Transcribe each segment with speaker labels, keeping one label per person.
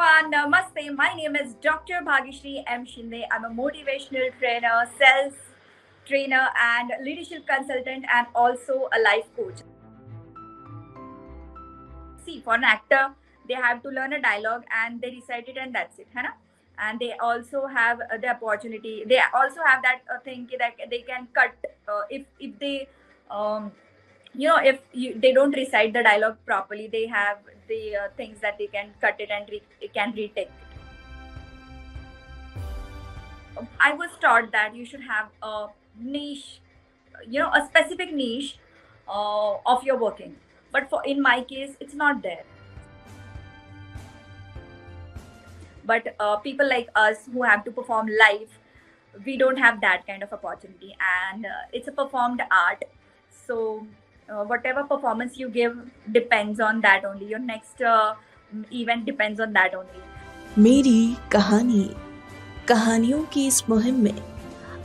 Speaker 1: everyone, Namaste. My name is Dr. Bhagyshri M. Shinde. I'm a motivational trainer, sales trainer, and leadership consultant, and also a life coach. See, for an actor, they have to learn a dialogue and they recite it, and that's it, है ना? And they also have the opportunity. They also have that thing that they can cut if they if they don't recite the dialogue properly, they have the things that they can cut it and can retake it. I was taught that you should have a niche, a specific niche of your working, but for in my case it's not there. But people like us who have to perform live, we don't have that kind of opportunity, and it's a performed art. So whatever performance you give depends on that only. Your next event depends on that only.
Speaker 2: मेरी कहानी, कहानियों की इस मुहिम में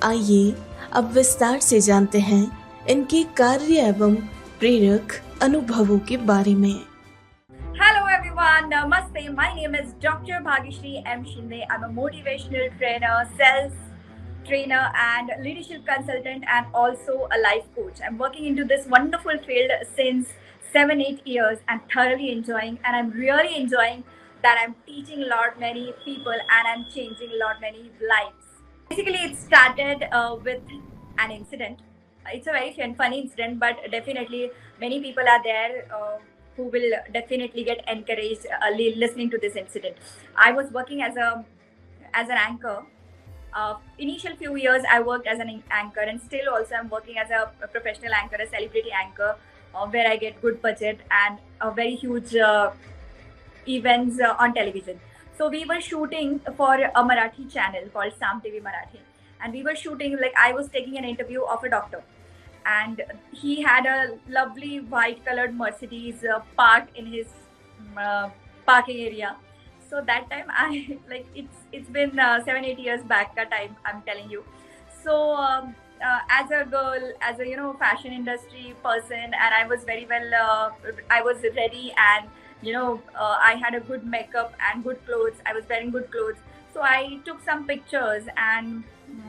Speaker 2: आइए अब विस्तार से जानते हैं इनके कार्य एवं प्रेरक अनुभवों के बारे में।
Speaker 1: Hello everyone, Namaste. My name is Dr. Bhagyshri M. Shinde. I'm a motivational trainer, sales trainer, and leadership consultant, and also a life coach. I'm working into this wonderful field since 7-8 years and thoroughly enjoying, and I'm really enjoying that I'm teaching a lot many people and I'm changing a lot many lives. Basically, it started with an incident. It's a very funny incident, but definitely many people are there who will definitely get encouraged listening to this incident. I was working as an anchor. Initial few years I worked as an anchor, and still also I'm working as a professional anchor, a celebrity anchor, where I get good budget and a very huge events on television. So we were shooting for a Marathi channel called Sam TV Marathi, and we were shooting, like, I was taking an interview of a doctor, and he had a lovely white colored Mercedes parked in his parking area. So that time I it's been 7-8 years back that time, I'm telling you. So as a girl, as a fashion industry person, and I was very well I was ready, and I had a good makeup and good clothes. I was wearing good clothes. So I took some pictures, and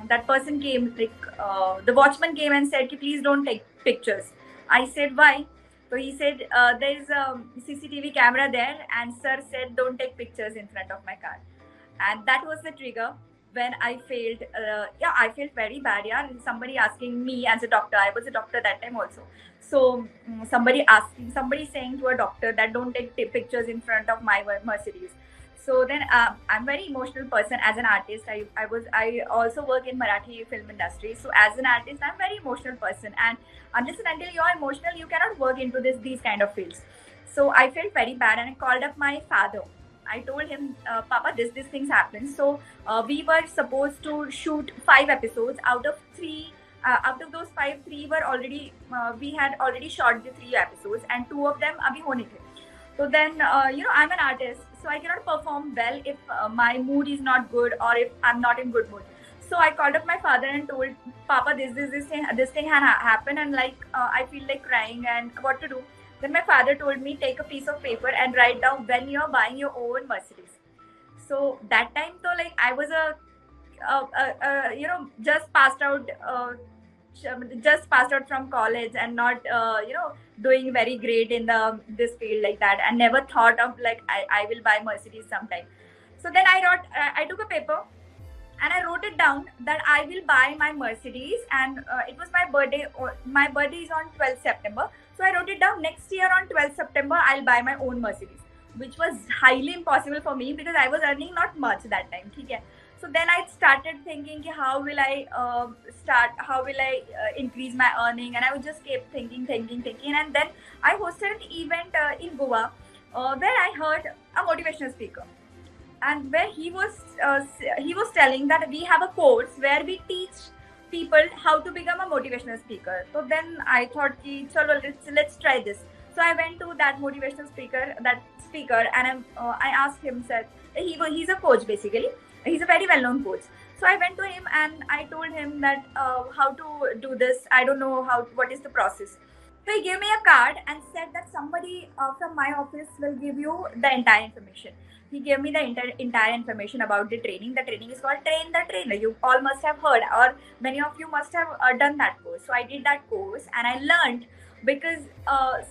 Speaker 1: that person came, the watchman came and said, please don't take pictures. I said, why? So he said, there is a CCTV camera there, and sir said, don't take pictures in front of my car. And that was the trigger when I failed. I felt very bad. Yeah, somebody asking me as a doctor. I was a doctor that time also. So somebody saying to a doctor that don't take pictures in front of my Mercedes. So then I'm very emotional person as an artist. I also work in Marathi film industry. So as an artist, I'm very emotional person, and unless and until you're emotional, you cannot work into these kind of fields. So I felt very bad, and I called up my father. I told him, Papa, this things happened. So we were supposed to shoot 5 episodes. Out of those 5, 3 were already we had already shot the 3 episodes, and 2 of them abhi hone the. So then I'm an artist, so I cannot perform well if my mood is not good, or if I'm not in good mood. So I called up my father and told, Papa, this thing had happened, and I feel like crying, and what to do. Then my father told me, take a piece of paper and write down when you're buying your own Mercedes. So that time, though, I was just passed out from college, and not doing very great in this field like that, and never thought of I will buy Mercedes sometime. So then I took a paper and I wrote it down that I will buy my Mercedes, and it was my birthday. My birthday is on 12th September. So I wrote it down, next year on 12th September, I'll buy my own Mercedes, which was highly impossible for me because I was earning not much that time. Okay? So then I started thinking, how will I increase my earning? And I was just kept thinking. And then I hosted an event in Goa where I heard a motivational speaker. And where he was telling that we have a course where we teach people how to become a motivational speaker. So then I thought, chalo, let's try this. So I went to that motivational speaker, and I asked him, said he's a coach basically. He's a very well-known coach. So I went to him and I told him that how to do this. I don't know what is the process. So he gave me a card and said that somebody from my office will give you the entire information. He gave me the entire information about the training. The training is called Train the Trainer. You all must have heard, or many of you must have done that course. So I did that course and I learned, because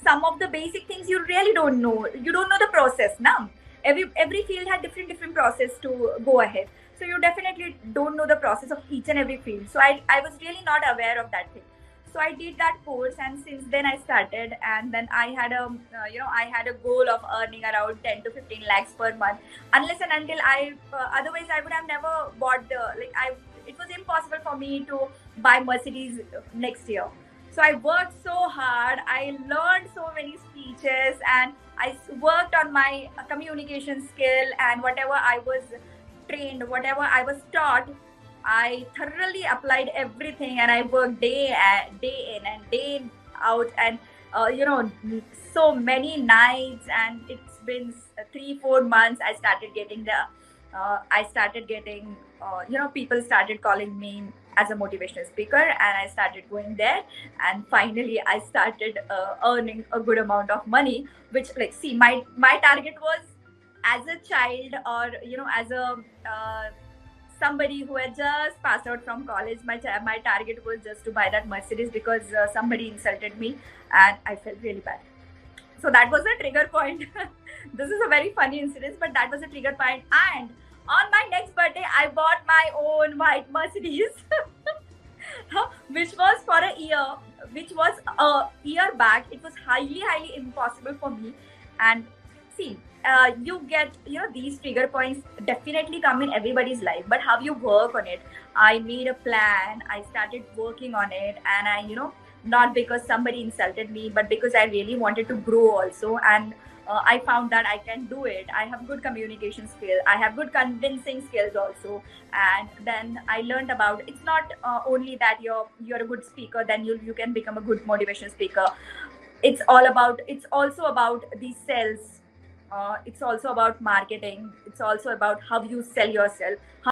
Speaker 1: some of the basic things you really don't know. You don't know the process now. Every field had different process to go ahead. So you definitely don't know the process of each and every field. So I was really not aware of that thing. So I did that course, and since then I started, and then I had a I had a goal of earning around 10 to 15 lakhs per month, unless and until I otherwise I would have never bought the, like, I it was impossible for me to buy Mercedes next year. So I worked so hard, I learned so many speeches, and I worked on my communication skill, and whatever I was trained, whatever I was taught, I thoroughly applied everything, and I worked day in and day out, and so many nights, and it's been 3 4 months. I started getting people started calling me as a motivational speaker, and I started going there, and finally I started earning a good amount of money, which, like, see, my target was, as a child, or as a somebody who had just passed out from college, my target was just to buy that Mercedes, because somebody insulted me and I felt really bad. So that was a trigger point. This is a very funny incident, but that was a trigger point. And on my next birthday, I bought my own white Mercedes, which was for a year, which was a year back. It was highly impossible for me. And see, you get, these trigger points definitely come in everybody's life, but how you work on it. I made a plan, I started working on it, and I, not because somebody insulted me, but because I really wanted to grow also. And I found that I can do it. I have good communication skill, I have good convincing skills also. And then I learned about, it's not only that you're a good speaker, then you can become a good motivational speaker. It's also about the sales. It's also about marketing. It's also about how you sell yourself,